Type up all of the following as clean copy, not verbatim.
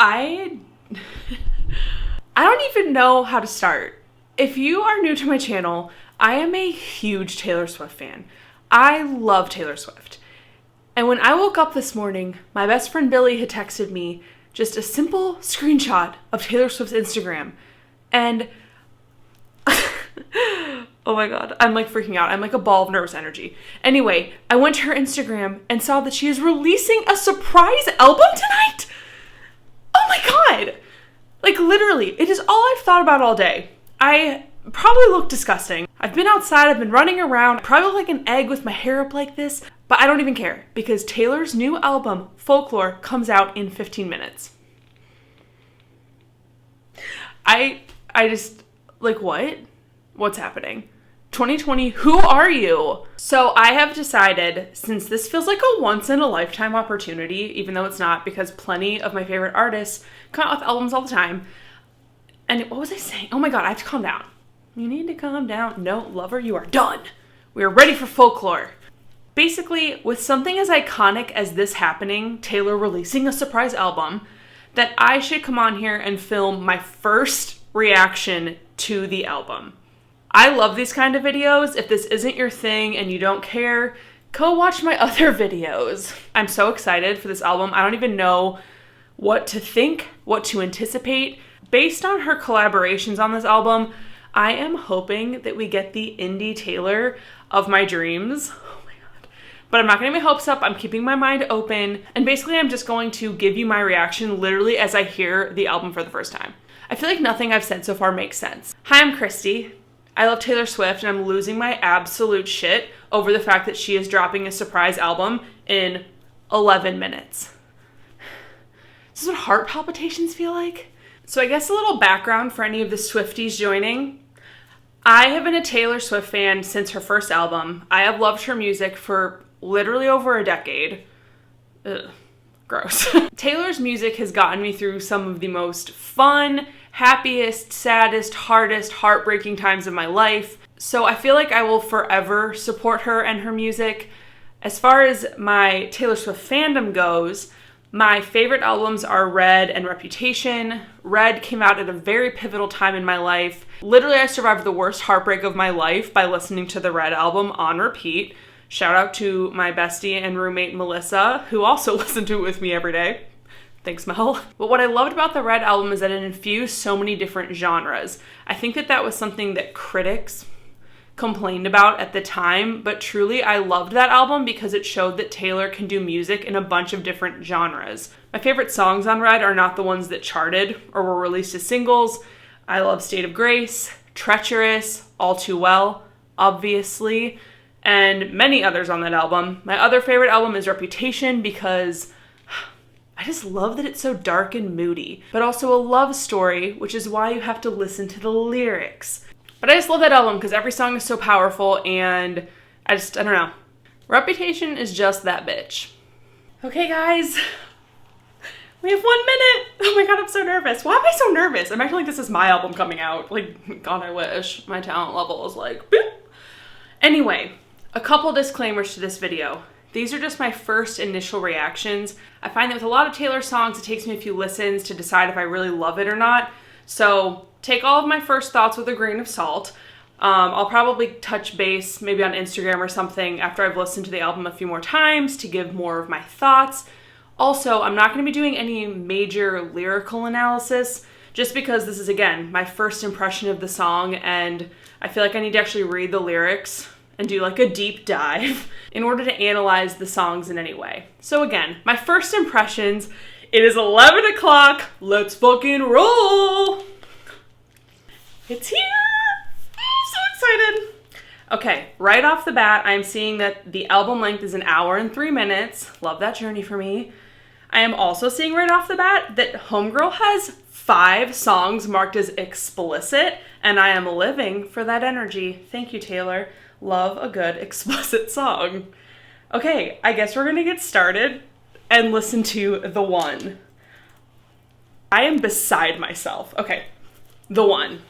I don't even know how to start. If you are new to my channel, I am a huge Taylor Swift fan. I love Taylor Swift. And when I woke up this morning, my best friend Billy had texted me just a simple screenshot of Taylor Swift's Instagram. And oh my god, I'm like freaking out. I'm like a ball of nervous energy. Anyway, I went to her Instagram and saw that she is releasing a surprise album tonight. Oh my god. Like literally, it is all I've thought about all day. I probably look disgusting. I've been outside, I've been running around, I probably look like an egg with my hair up like this, but I don't even care because Taylor's new album, Folklore, comes out in 15 minutes. I just, like, what? What's happening? 2020, who are you? So I have decided, since this feels like a once-in-a-lifetime opportunity, even though it's not, because plenty of my favorite artists come out with albums all the time. And what was I saying? Oh my god, I have to calm down. You need to calm down. No, lover, you are done. We are ready for Folklore. Basically, with something as iconic as this happening, Taylor releasing a surprise album, that I should come on here and film my first reaction to the album. I love these kind of videos. If this isn't your thing and you don't care, go watch my other videos. I'm so excited for this album. I don't even know what to think, what to anticipate. Based on her collaborations on this album, I am hoping that we get the indie Taylor of my dreams. Oh my god. But I'm not getting my hopes up. I'm keeping my mind open. And basically, I'm just going to give you my reaction literally as I hear the album for the first time. I feel like nothing I've said so far makes sense. Hi, I'm Christy. I love Taylor Swift, and I'm losing my absolute shit over the fact that she is dropping a surprise album in 11 minutes. This is what heart palpitations feel like. So I guess a little background for any of the Swifties joining. I have been a Taylor Swift fan since her first album. I have loved her music for literally over a decade. Ugh, gross. Taylor's music has gotten me through some of the most fun, happiest, saddest, hardest, heartbreaking times of my life. So I feel like I will forever support her and her music. As far as my Taylor Swift fandom goes, my favorite albums are Red and Reputation. Red came out at a very pivotal time in my life. Literally, I survived the worst heartbreak of my life by listening to the Red album on repeat. Shout out to my bestie and roommate Melissa, who also listened to it with me every day. Thanks, Mel. But what I loved about the Red album is that it infused so many different genres. I think that that was something that critics complained about at the time, but truly I loved that album because it showed that Taylor can do music in a bunch of different genres. My favorite songs on Red are not the ones that charted or were released as singles. I love State of Grace, Treacherous, All Too Well, obviously, and many others on that album. My other favorite album is Reputation because I just love that it's so dark and moody, but also a love story, which is why you have to listen to the lyrics. But I just love that album because every song is so powerful, and I don't know. Reputation is just that bitch. Okay, guys. We have 1 minute. Oh my god, I'm so nervous. Why am I so nervous? I'm acting like this is my album coming out. Like, god, I wish. My talent level is like, boop. Anyway, a couple disclaimers to this video. These are just my first initial reactions. I find that with a lot of Taylor songs, it takes me a few listens to decide if I really love it or not. So take all of my first thoughts with a grain of salt. I'll probably touch base maybe on Instagram or something after I've listened to the album a few more times to give more of my thoughts. Also, I'm not going to be doing any major lyrical analysis just because this is, again, my first impression of the song, and I feel like I need to actually read the lyrics and do like a deep dive in order to analyze the songs in any way. So again, my first impressions, it is 11 o'clock, let's fucking roll! It's here! I'm so excited! Okay, right off the bat, I'm seeing that the album length is 1 hour and 3 minutes. Love that journey for me. I am also seeing right off the bat that Homegirl has 5 songs marked as explicit, and I am living for that energy. Thank you, Taylor. Love a good explicit song. Okay, I guess we're gonna get started and listen to The One. I am beside myself. Okay, The One.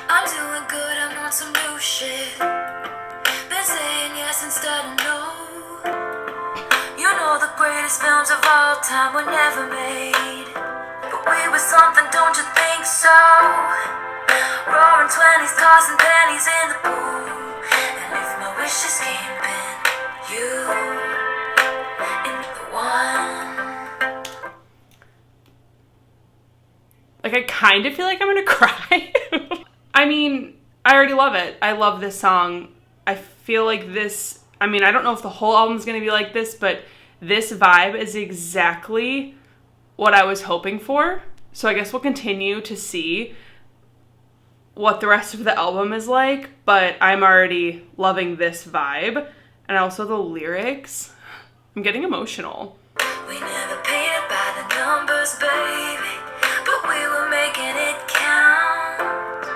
I'm doing good, I'm on some new shit. Been saying yes instead of no. You know the greatest films of all time were never made, but we were something, don't you think so? Roaring 20s, tossing pennies in the pool. And if my wishes came in, you in the one. Like, I kind of feel like I'm gonna cry. I mean, I already love it. I love this song. I feel like this, I mean, I don't know if the whole album's gonna be like this, but this vibe is exactly what I was hoping for. So I guess we'll continue to see what the rest of the album is like, but I'm already loving this vibe. And also the lyrics. I'm getting emotional. We never paid it by the numbers, baby, but we were making it count.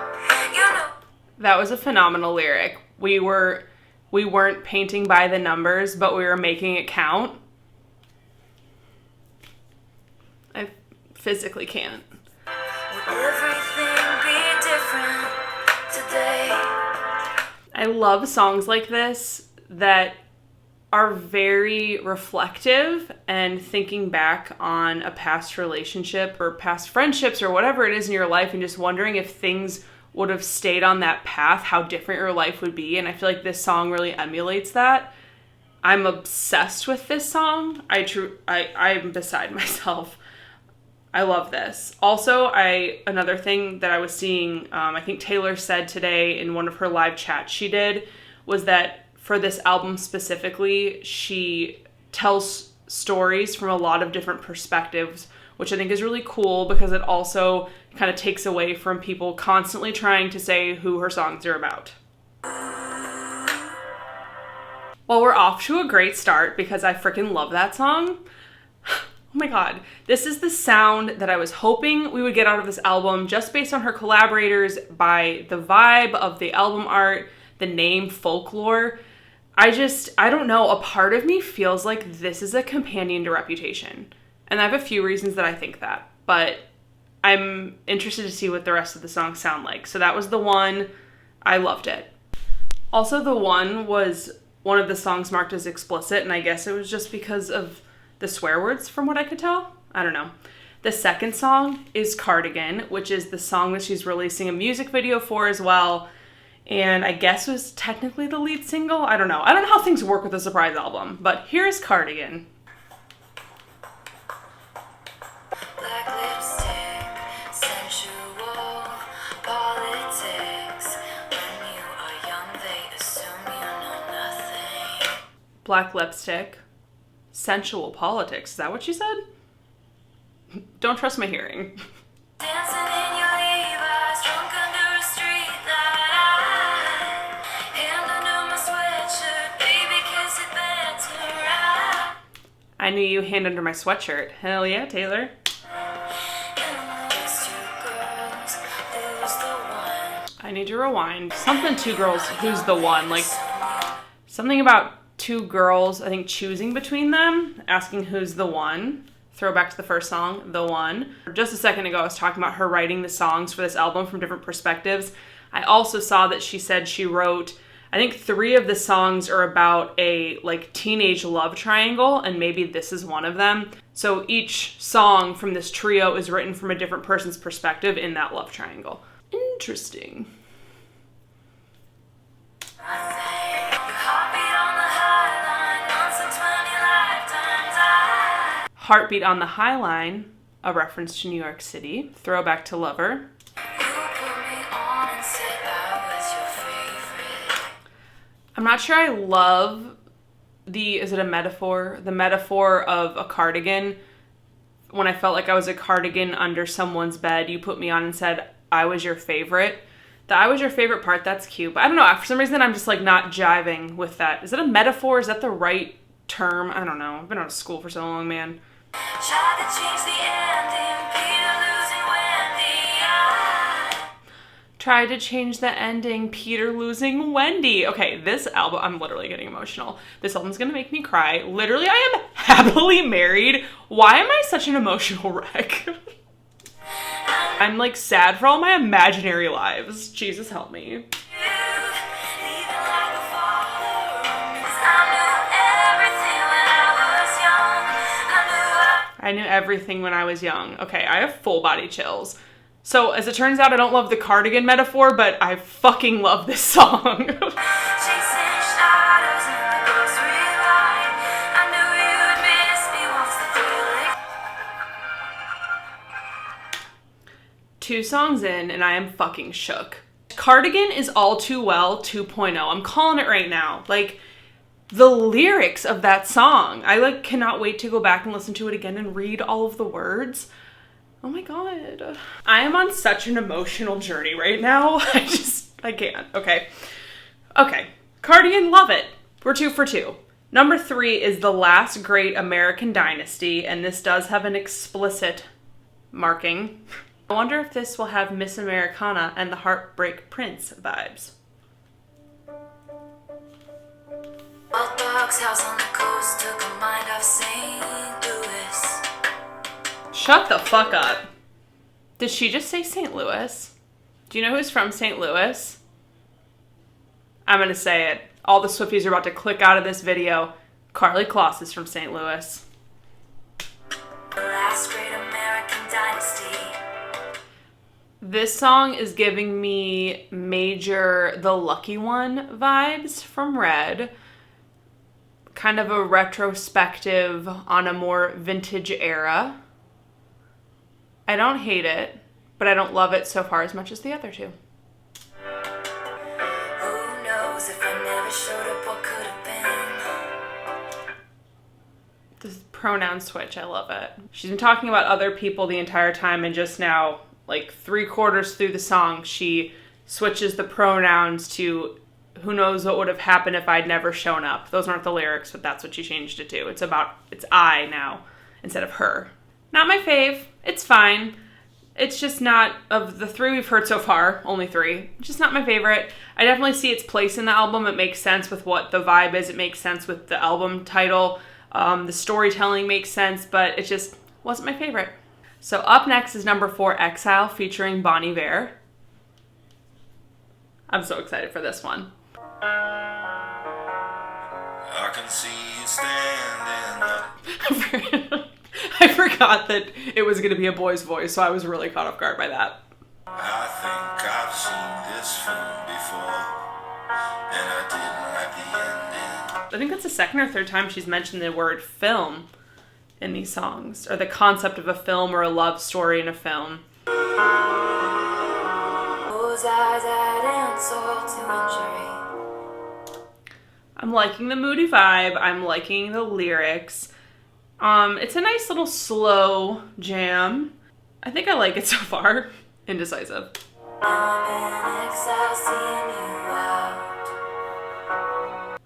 You know. That was a phenomenal lyric. We weren't painting by the numbers, but we were making it count. I physically can't. Would everything be different today? I love songs like this that are very reflective and thinking back on a past relationship or past friendships or whatever it is in your life and just wondering if things would have stayed on that path, how different your life would be. And I feel like this song really emulates that. I'm obsessed with this song. I'm beside myself. I love this. Also, another thing that I was seeing, I think Taylor said today in one of her live chats she did, was that for this album specifically, she tells stories from a lot of different perspectives, which I think is really cool because it also kind of takes away from people constantly trying to say who her songs are about. Well, we're off to a great start because I freaking love that song. Oh my god, this is the sound that I was hoping we would get out of this album just based on her collaborators, by the vibe of the album art, the name FOLKLORE. I don't know, a part of me feels like this is a companion to Reputation. And I have a few reasons that I think that, but I'm interested to see what the rest of the songs sound like. So that was The One. I loved it. Also, The One was one of the songs marked as explicit, and I guess it was just because of the swear words from what I could tell. I don't know. The second song is Cardigan, which is the song that she's releasing a music video for as well. And I guess was technically the lead single. I don't know. I don't know how things work with a surprise album, but here's Cardigan. Black lipstick, sensual politics. When you are young, they assume you know nothing. Black lipstick, sensual politics. Is that what she said? Don't trust my hearing. Dancing in your Levi's, drunk under a street light. Hand under my sweatshirt, baby, kiss it back to right. I knew you, hand under my sweatshirt. Hell yeah, Taylor. I need to rewind. Something two girls, who's the one? Like, something about two girls, I think, choosing between them, asking who's the one. Throwback to the first song, The One. Just a second ago, I was talking about her writing the songs for this album from different perspectives. I also saw that she said she wrote, I think 3 of the songs are about a like teenage love triangle, and maybe this is one of them. So each song from this trio is written from a different person's perspective in that love triangle. Interesting. Heartbeat on the High Line, a reference to New York City. Throwback to Lover. I'm not sure I love is it a metaphor? The metaphor of a cardigan. When I felt like I was a cardigan under someone's bed, you put me on and said, I was your favorite. The I was your favorite part, that's cute. But I don't know, for some reason I'm just like not jiving with that. Is it a metaphor? Is that the right term? I don't know. I've been out of school for so long, man. Tried to change the ending, Peter losing Wendy. Tried to change the ending, Peter losing Wendy. Okay, this album, I'm literally getting emotional. This album's gonna make me cry. Literally, I am happily married. Why am I such an emotional wreck? I'm like sad for all my imaginary lives. Jesus help me. I knew everything when I was young. Okay, I have full body chills. So as it turns out, I don't love the cardigan metaphor, but I fucking love this song. Two songs in, and I am fucking shook. Cardigan is All Too Well 2.0. I'm calling it right now. Like, the lyrics of that song, I like cannot wait to go back and listen to it again and read all of the words. Oh my god. I am on such an emotional journey right now. I can't. Okay. Cardigan, love it. We're 2 for 2. Number 3 is The Last Great American Dynasty, and this does have an explicit marking. I wonder if this will have Miss Americana and the Heartbreak Prince vibes. Old dog's house on the coast took a mind off St. Louis. Shut the fuck up. Did she just say St. Louis? Do you know who's from St. Louis? I'm gonna say it. All the Swifties are about to click out of this video. Carly Kloss is from St. Louis. The last great American dynasty. This song is giving me major The Lucky One vibes from Red. Kind of a retrospective on a more vintage era. I don't hate it, but I don't love it so far as much as the other two. Who knows if I never showed up, what could have been? The pronoun switch, I love it. She's been talking about other people the entire time, and just now, like 3/4 through the song, she switches the pronouns to who knows what would have happened if I'd never shown up. Those aren't the lyrics, but that's what she changed it to. It's I now instead of her. Not my fave. It's fine. It's just not, of the 3 we've heard so far, only 3, just not my favorite. I definitely see its place in the album. It makes sense with what the vibe is. It makes sense with the album title. The storytelling makes sense, but it just wasn't my favorite. So up next is number 4, Exile, featuring Bon Iver. I'm so excited for this one. I can see you standing up. I forgot that it was going to be a boy's voice, so I was really caught off guard by that. I think I've seen this film before, and I didn't like the ending. I think that's the second or third time she's mentioned the word film in these songs, or the concept of a film or a love story in a film. Those eyes add insult to injury. I'm liking the moody vibe. I'm liking the lyrics. It's a nice little slow jam. I think I like it so far. Indecisive. I'm in exile, seeing you out.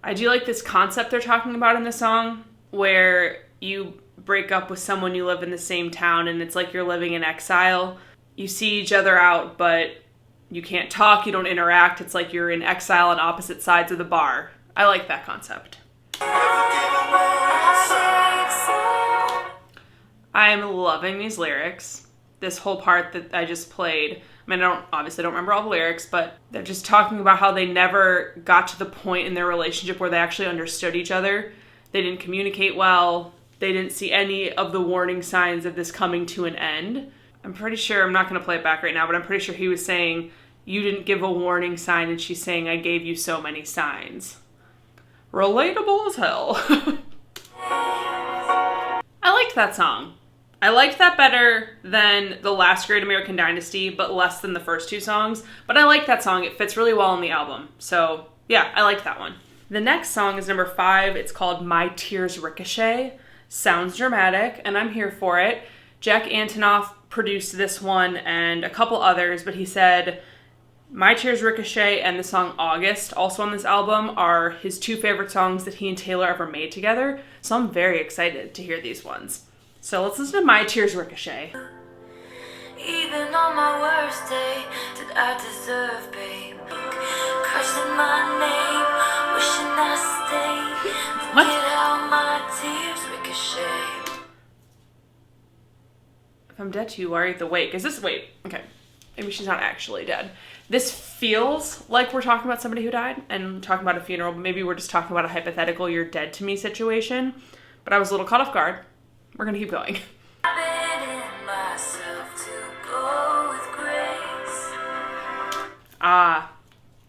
I do like this concept they're talking about in the song, where you break up with someone you live in the same town, and it's like you're living in exile. You see each other out, but you can't talk, you don't interact. It's like you're in exile on opposite sides of the bar. I like that concept. I'm loving these lyrics. This whole part that I just played. I mean, I obviously don't remember all the lyrics, but they're just talking about how they never got to the point in their relationship where they actually understood each other. They didn't communicate well. They didn't see any of the warning signs of this coming to an end. I'm pretty sure, I'm not going to play it back right now, but I'm pretty sure he was saying, you didn't give a warning sign, and she's saying, I gave you so many signs. Relatable as hell. I liked that song. I liked that better than The Last Great American Dynasty, but less than the first 2 songs. But I like that song. It fits really well on the album. So, yeah, I like that one. The next song is number 5. It's called My Tears Ricochet. Sounds dramatic, and I'm here for it. Jack Antonoff produced this one and a couple others, but he said My Tears Ricochet and the song August, also on this album, are his 2 favorite songs that he and Taylor ever made together. So I'm very excited to hear these ones. So let's listen to My Tears Ricochet. Even on my worst day, did I deserve, babe? Cursing my name, wishing I stayed. What? Get out my tears ricochet. If I'm dead to you, why are you at the wake? Is this, wait, okay. Maybe she's not actually dead. This feels like we're talking about somebody who died and talking about a funeral, but maybe we're just talking about a hypothetical you're dead to me situation. But I was a little caught off guard. We're gonna keep going. Ah,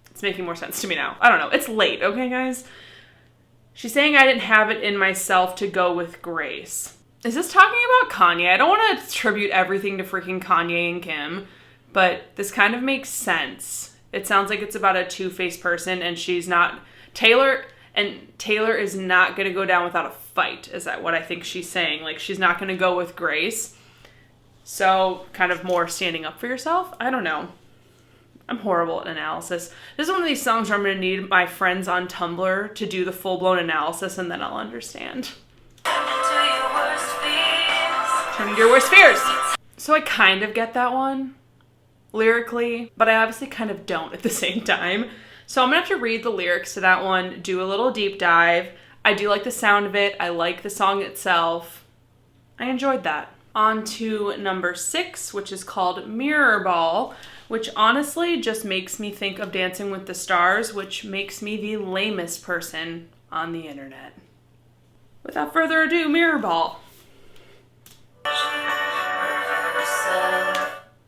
it's making more sense to me now. I don't know, it's late, okay guys? She's saying I didn't have it in myself to go with grace. Is this talking about Kanye? I don't want to attribute everything to freaking Kanye and Kim, but this kind of makes sense. It sounds like it's about a two-faced person, and she's not... Taylor is not going to go down without a fight, is that what I think she's saying? Like, she's not going to go with grace. So, kind of more standing up for yourself? I don't know. I'm horrible at analysis. This is one of these songs where I'm going to need my friends on Tumblr to do the full-blown analysis, and then I'll understand. Turn into your worst fears. So I kind of get that one, lyrically, but I obviously kind of don't at the same time. So I'm gonna have to read the lyrics to that one, do a little deep dive. I do like the sound of it. I like the song itself. I enjoyed that. On to number 6, which is called Mirrorball, which honestly just makes me think of Dancing with the Stars, which makes me the lamest person on the internet. Without further ado, Mirrorball.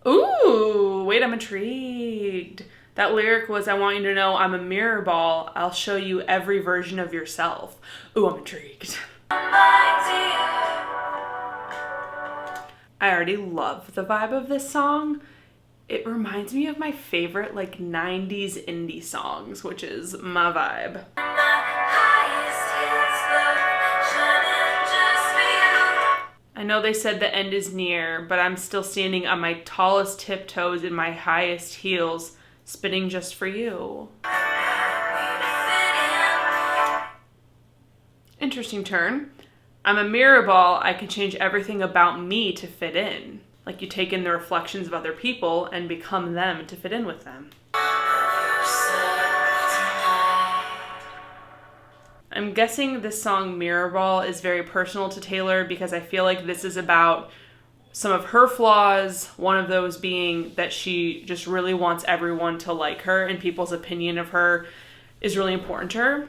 Ooh, wait, I'm intrigued. That lyric was, I want you to know I'm a mirror ball. I'll show you every version of yourself. Ooh, I'm intrigued. I already love the vibe of this song. It reminds me of my favorite, like, 90s indie songs, which is my vibe. I know they said the end is near, but I'm still standing on my tallest tiptoes in my highest heels, spinning just for you. Interesting turn. I'm a mirror ball. I can change everything about me to fit in. Like you take in the reflections of other people and become them to fit in with them. I'm guessing this song Mirrorball is very personal to Taylor because I feel like this is about some of her flaws, one of those being that she just really wants everyone to like her and people's opinion of her is really important to her.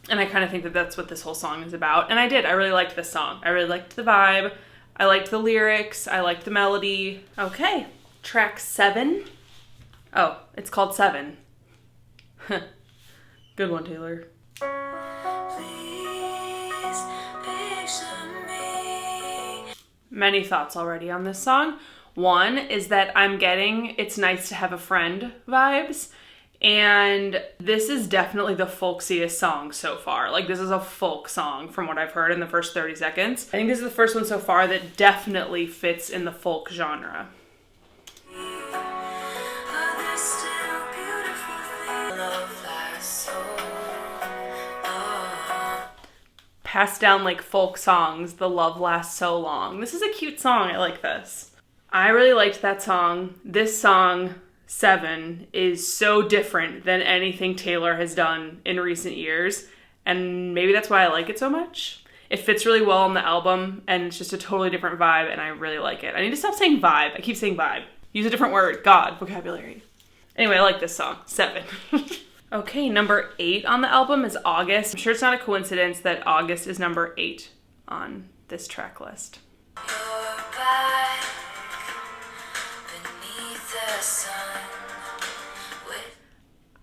And I kind of think that that's what this whole song is about. And I did. I really liked this song. I really liked the vibe. I liked the lyrics. I liked the melody. Okay, track 7. Oh, it's called 7. Good one, Taylor. Many thoughts already on this song. One is that I'm getting It's Nice to Have a Friend vibes. And this is definitely the folksiest song so far. Like, this is a folk song from what I've heard in the first 30 seconds. I think this is the first one so far that definitely fits in the folk genre. Passed down like folk songs, the love lasts so long. This is a cute song. I like this. I really liked that song. This song, 7, is so different than anything Taylor has done in recent years. And maybe that's why I like it so much. It fits really well on the album and it's just a totally different vibe and I really like it. I need to stop saying vibe. I keep saying vibe. Use a different word. God, vocabulary. Anyway, I like this song. 7. Okay, number 8 on the album is August. I'm sure it's not a coincidence that August is number 8 on this track list.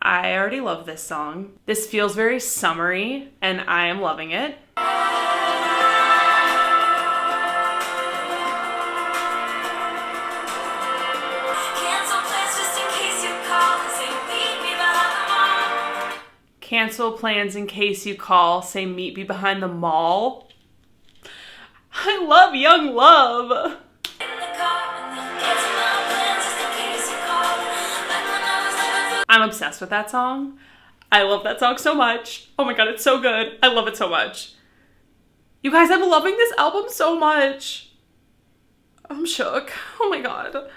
I already love this song. This feels very summery, and I am loving it. Cancel plans in case you call, say meet me behind the mall. I love Young Love. I'm obsessed with that song. I love that song so much. Oh my god, it's so good. I love it so much. You guys, I'm loving this album so much. I'm shook. Oh my god.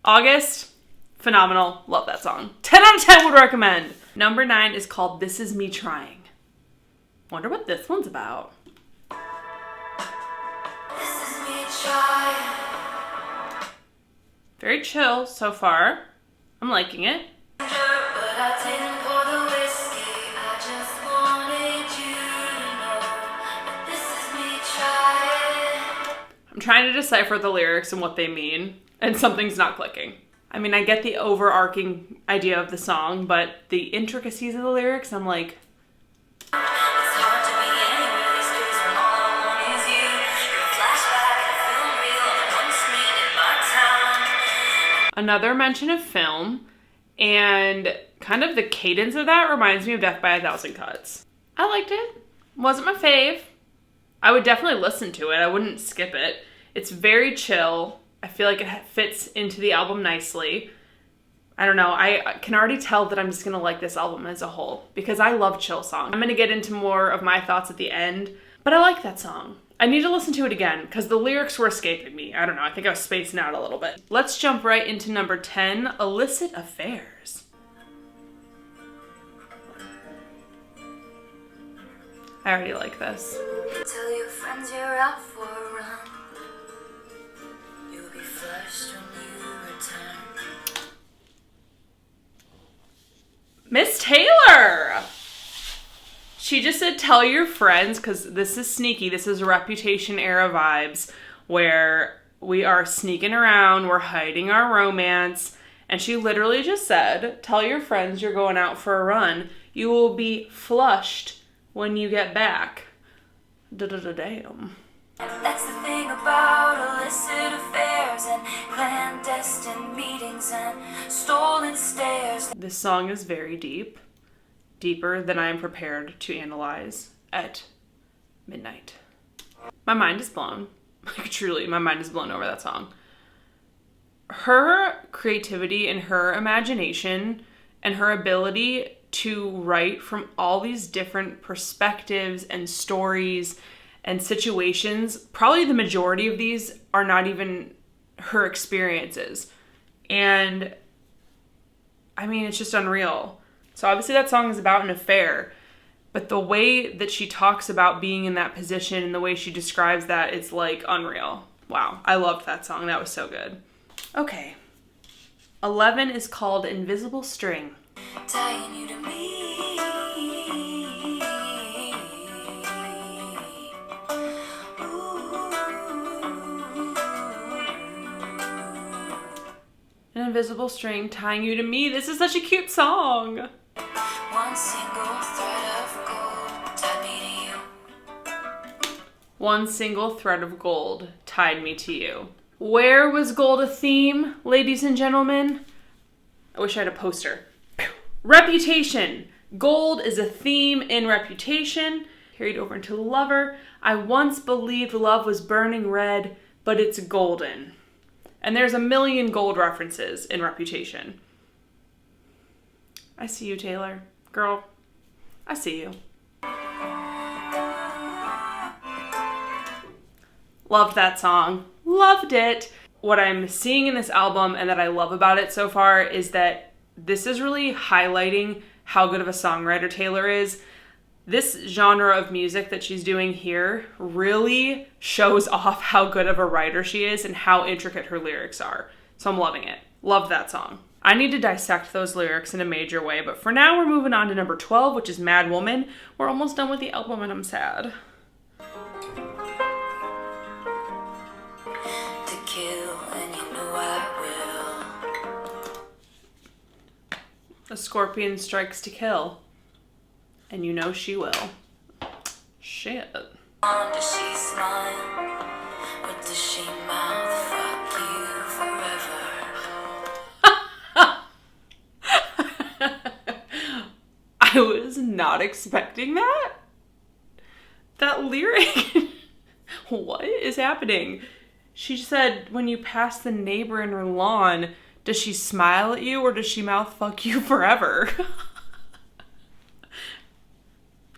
August, phenomenal. Love that song. 10 out of 10 would recommend. Number 9 is called This Is Me Trying. Wonder what this one's about. This is me try. Very chill so far. I'm liking it. But I didn't pour the whiskey. I just wanted you to know that this is me trying. I'm trying to decipher the lyrics and what they mean, and something's not clicking. I mean, I get the overarching idea of the song, but the intricacies of the lyrics, I'm like, It's hard to be anywhere these days when all I want is you. You're a flashback and a film reel on one screen in my town. another mention of film, and kind of the cadence of that reminds me of Death by a Thousand Cuts. I liked it. Wasn't my fave. I would definitely listen to it. I wouldn't skip it. It's very chill. I feel like it fits into the album nicely. I don't know. I can already tell that I'm just going to like this album as a whole because I love chill songs. I'm going to get into more of my thoughts at the end, but I like that song. I need to listen to it again because the lyrics were escaping me. I don't know. I think I was spacing out a little bit. Let's jump right into number 10, Illicit Affairs. I already like this. Tell your friends you're out for a run. You'll be flushed when you return. Miss Taylor! She just said, tell your friends, because this is sneaky. This is Reputation era vibes, where we are sneaking around, we're hiding our romance, and she literally just said, tell your friends you're going out for a run. You will be flushed when you get back. Damn. That's the thing about illicit affairs and clandestine meetings and stolen stairs. This song is very deep. Deeper than I am prepared to analyze at midnight. My mind is blown. Like, truly, my mind is blown over that song. Her creativity and her imagination and her ability to write from all these different perspectives and stories and situations, probably the majority of these are not even her experiences. And I mean, it's just unreal. So obviously that song is about an affair, but the way that she talks about being in that position and the way she describes that, it's like unreal. Wow, I loved that song. That was so good. Okay. 11 is called Invisible String. Tying you to me. An invisible string tying you to me. This is such a cute song. One single thread of gold tied me to you. One single thread of gold tied me to you. Where was gold a theme, ladies and gentlemen? I wish I had a poster. Reputation. Gold is a theme in Reputation. Carried over into Lover. I once believed love was burning red, but it's golden. And there's a million gold references in Reputation. I see you, Taylor. Girl, I see you. Loved that song. Loved it. What I'm seeing in this album and that I love about it so far is that this is really highlighting how good of a songwriter Taylor is. This genre of music that she's doing here really shows off how good of a writer she is and how intricate her lyrics are. So I'm loving it. Love that song. I need to dissect those lyrics in a major way, but for now we're moving on to number 12, which is Mad Woman. We're almost done with the album and I'm sad. To kill, and you know I will. A scorpion strikes to kill. And you know she will. Shit. Does she smile? Or does she mouth fuck you forever? I was not expecting that. That lyric. What is happening? She said, when you pass the neighbor in her lawn, does she smile at you or does she mouth fuck you forever?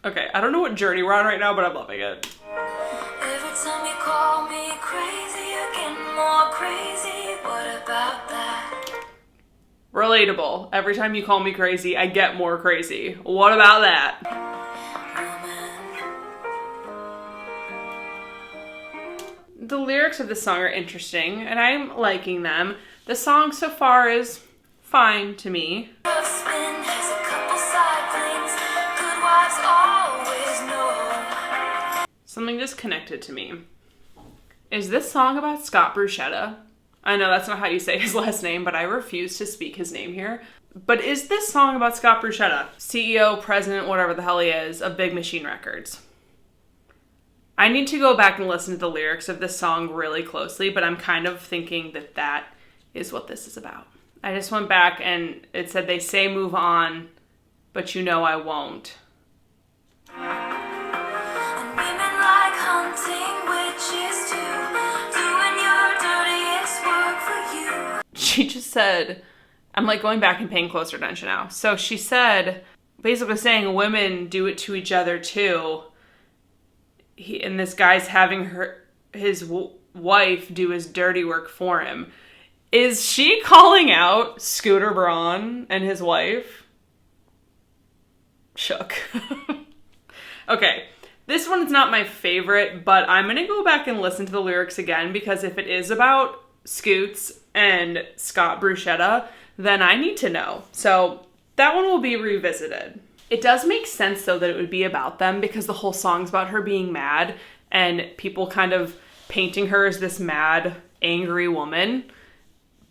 Okay, I don't know what journey we're on right now, but I'm loving it. Every time you call me crazy, you're getting more crazy. What about that? Relatable. Every time you call me crazy, I get more crazy. What about that? The lyrics of this song are interesting, and I'm liking them. The song so far is fine to me. Spin has a couple side things. Good wives always know. Something just connected to me. Is this song about Scott Bruschetta? I know that's not how you say his last name, but I refuse to speak his name here. But is this song about Scott Bruschetta, CEO, president, whatever the hell he is, of Big Machine Records? I need to go back and listen to the lyrics of this song really closely, but I'm kind of thinking that that is what this is about. I just went back and it said they say move on, but you know I won't. And women like hunting witches too, doing your dirtiest work for you. She just said, I'm like going back and paying closer attention now. So she said, basically saying women do it to each other too. And this guy's having his wife do his dirty work for him. Is she calling out Scooter Braun and his wife? Shook. Okay, this one's not my favorite, but I'm going to go back and listen to the lyrics again because if it is about Scoots and Scott Bruschetta, then I need to know. So that one will be revisited. It does make sense, though, that it would be about them because the whole song's about her being mad and people kind of painting her as this mad, angry woman.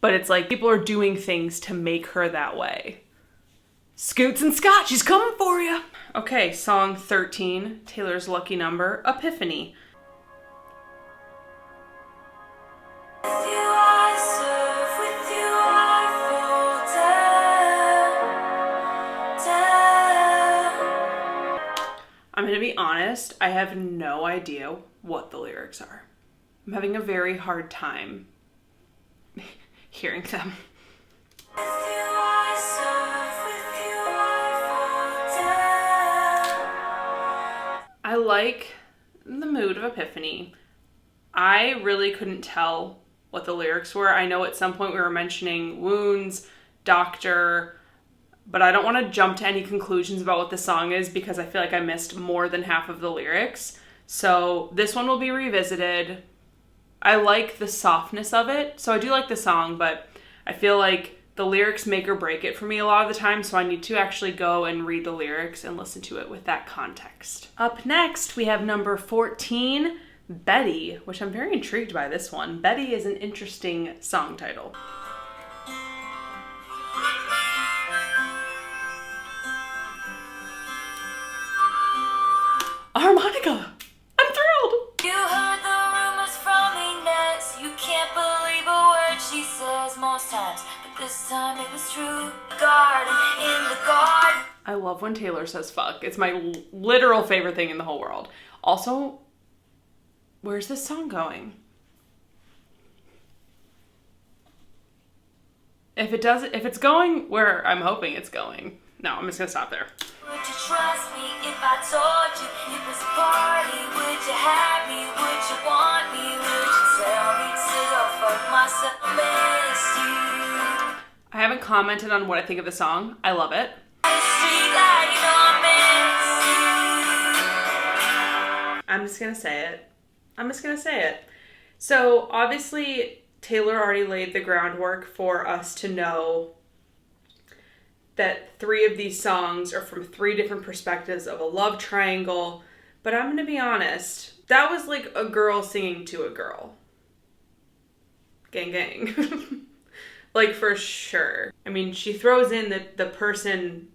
But it's like people are doing things to make her that way. Scoots and Scott, she's coming for you. Okay, song 13, Taylor's lucky number, Epiphany. With you I serve, with you I fall down. I'm going to be honest, I have no idea what the lyrics are. I'm having a very hard time hearing them. With you I serve, with you I fall down. I like the mood of Epiphany. I really couldn't tell what the lyrics were. I know at some point we were mentioning wounds, doctor, but I don't want to jump to any conclusions about what the song is because I feel like I missed more than half of the lyrics. So this one will be revisited. I like the softness of it. So I do like the song, but I feel like the lyrics make or break it for me a lot of the time. So I need to actually go and read the lyrics and listen to it with that context. Up next, we have number 14, Betty, which I'm very intrigued by this one. Betty is an interesting song title. Harmonica! I'm thrilled! You heard the rumors from Inez. You can't believe a word she says most times, but this time it was true. Garden in the garden. I love when Taylor says fuck. It's my literal favorite thing in the whole world. Also, where's this song going? If it's going where I'm hoping it's going. No, I'm just gonna stop there. Would you trust me if I told you it was a party? Would you have me? Would you want me? Would you tell me to go fuck myself? Miss you. I haven't commented on what I think of the song. I love it. Street light, you know I miss you. I'm just gonna say it. So obviously Taylor already laid the groundwork for us to know that 3 of these songs are from 3 different perspectives of a love triangle. But I'm going to be honest, that was like a girl singing to a girl. Gang, gang. Like, for sure. I mean, she throws in that the person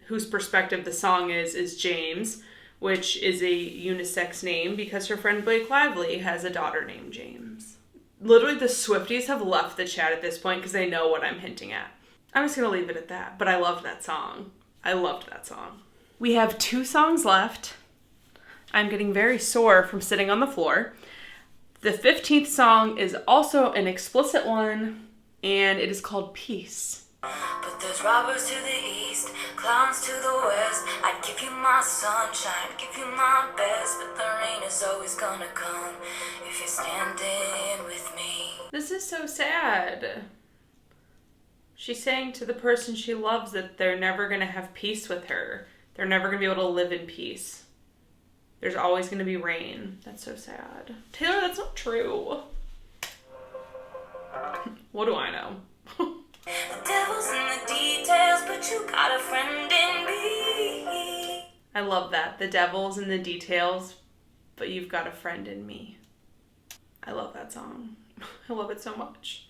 whose perspective the song is James, which is a unisex name because her friend Blake Lively has a daughter named James. Literally, the Swifties have left the chat at this point because they know what I'm hinting at. I'm just going to leave it at that, but I loved that song. We have 2 songs left. I'm getting very sore from sitting on the floor. The 15th song is also an explicit one, and it is called Peace. But there's robbers to the east, clowns to the west. I'd give you my sunshine, give you my best, but the rain is always gonna come if you're standing with me. This is so sad. She's saying to the person she loves that they're never going to have peace with her. They're never going to be able to live in peace. There's always gonna be rain. That's so sad. Taylor, that's not true. What do I know? The devil's in the details, but you got a friend in me. I love that. The devil's in the details, but you've got a friend in me. I love that song. I love it so much.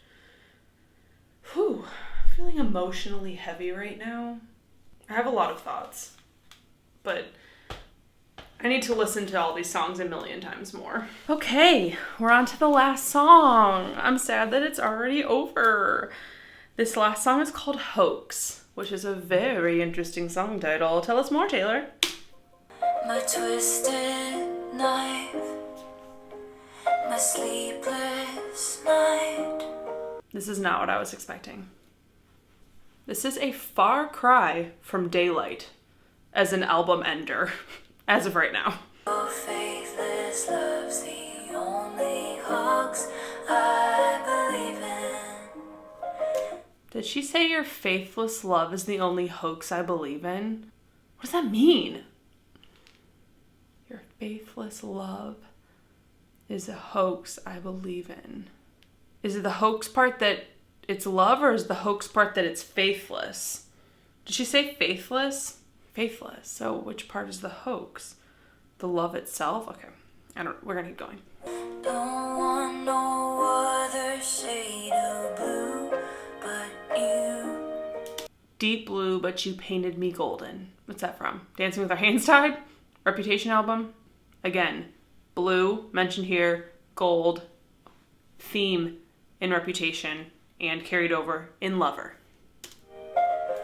Whew. I'm feeling emotionally heavy right now. I have a lot of thoughts, but I need to listen to all these songs a million times more. Okay, we're on to the last song. I'm sad that it's already over. This last song is called Hoax, which is a very interesting song title. Tell us more, Taylor. My twisted knife, my sleepless night. This is not what I was expecting. This is a far cry from Daylight as an album ender, as of right now. Oh, faithless love's the only hoax I believe in. Did she say your faithless love is the only hoax I believe in? What does that mean? Your faithless love is a hoax I believe in. Is it the hoax part that it's love, or is the hoax part that it's faithless? Did she say faithless? Faithless. So which part is the hoax? The love itself? Okay. We're gonna keep going. Don't want no other shade of blue but you. Deep blue, but you painted me golden. What's that from? Dancing with Our Hands Tied? Reputation album? Again, blue, mentioned here, gold, theme in Reputation, and carried over in Lover.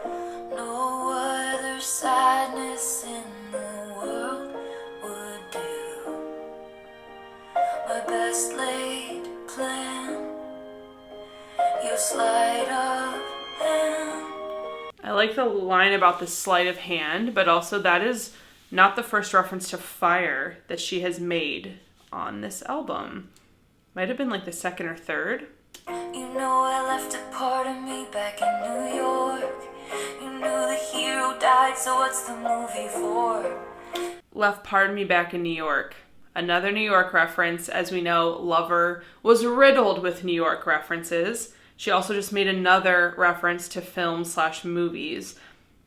No other sadness in the world would do. My best laid plan, your sleight of hand. I like the line about the sleight of hand, but also that is not the first reference to fire that she has made on this album. Might have been like the second or third. You know I left a part of me back in New York. You knew the hero died, so what's the movie for? Left Pardon Me Back in New York. Another New York reference. As we know, Lover was riddled with New York references. She also just made another reference to film/movies.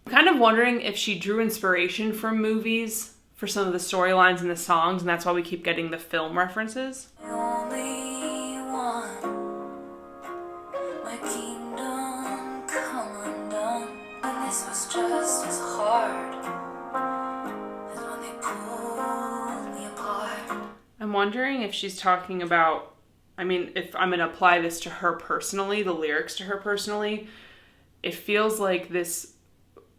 I'm kind of wondering if she drew inspiration from movies for some of the storylines in the songs, and that's why we keep getting the film references. The only one, my kingdom come undone. And this was just as hard as when they pulled me apart. I'm wondering if she's talking about, if I'm going to apply this to her personally, the lyrics to her personally, it feels like this,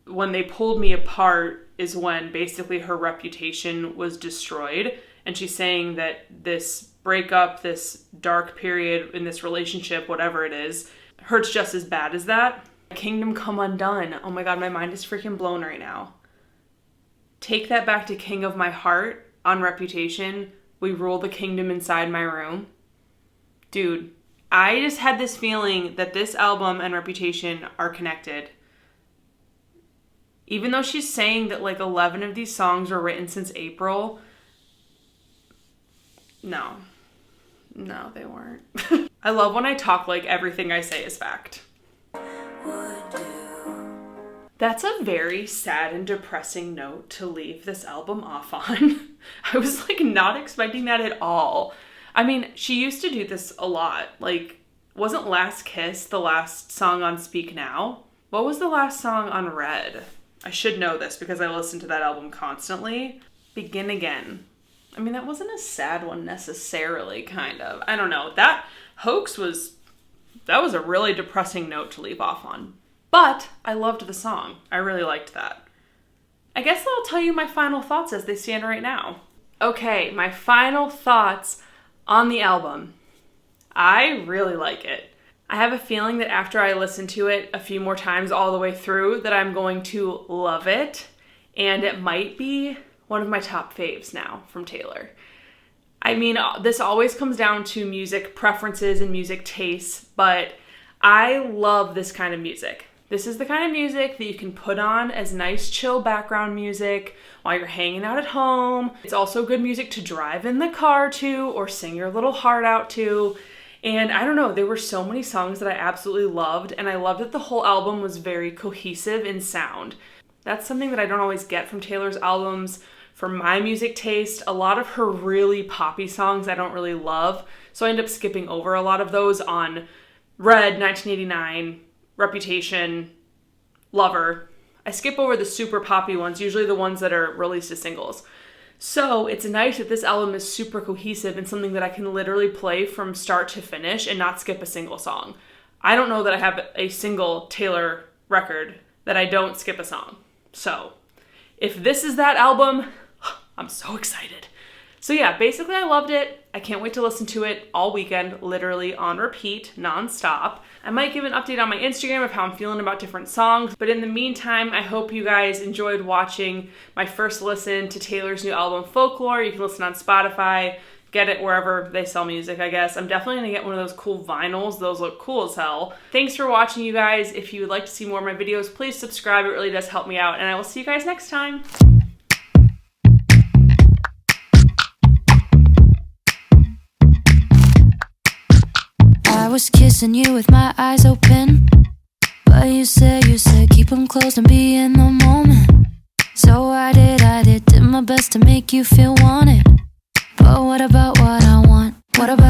when they pulled me apart is when basically her reputation was destroyed. And she's saying that this breakup, this dark period in this relationship, whatever it is, hurts just as bad as that. Kingdom come undone. Oh my God, my mind is freaking blown right now. Take that back to King of My Heart on Reputation. We rule the kingdom inside my room. Dude, I just had this feeling that this album and Reputation are connected. Even though she's saying that like 11 of these songs were written since April, no, they weren't. I love when I talk like everything I say is fact. Would do. That's a very sad and depressing note to leave this album off on. I was like not expecting that at all. She used to do this a lot. Like, wasn't Last Kiss the last song on Speak Now? What was the last song on Red? I should know this because I listen to that album constantly. Begin Again. That wasn't a sad one necessarily, kind of. I don't know. That Hoax was a really depressing note to leave off on. But I loved the song. I really liked that. I guess I'll tell you my final thoughts as they stand right now. Okay, my final thoughts on the album. I really like it. I have a feeling that after I listen to it a few more times all the way through that I'm going to love it. And it might be one of my top faves now from Taylor. This always comes down to music preferences and music tastes, but I love this kind of music. This is the kind of music that you can put on as nice chill background music while you're hanging out at home. It's also good music to drive in the car to or sing your little heart out to. And I don't know, there were so many songs that I absolutely loved, and I loved that the whole album was very cohesive in sound. That's something that I don't always get from Taylor's albums. For my music taste, a lot of her really poppy songs I don't really love, so I end up skipping over a lot of those on Red, 1989, Reputation, Lover. I skip over the super poppy ones, usually the ones that are released as singles. So it's nice that this album is super cohesive and something that I can literally play from start to finish and not skip a single song. I don't know that I have a single Taylor record that I don't skip a song. So if this is that album, I'm so excited. So yeah, basically I loved it. I can't wait to listen to it all weekend, literally on repeat, nonstop. I might give an update on my Instagram of how I'm feeling about different songs, but in the meantime, I hope you guys enjoyed watching my first listen to Taylor's new album, Folklore. You can listen on Spotify, get it wherever they sell music, I guess. I'm definitely gonna get one of those cool vinyls. Those look cool as hell. Thanks for watching, you guys. If you would like to see more of my videos, please subscribe. It really does help me out, and I will see you guys next time. I was kissing you with my eyes open, but you said keep them closed and be in the moment. So I did my best to make you feel wanted. But what about what I want? What about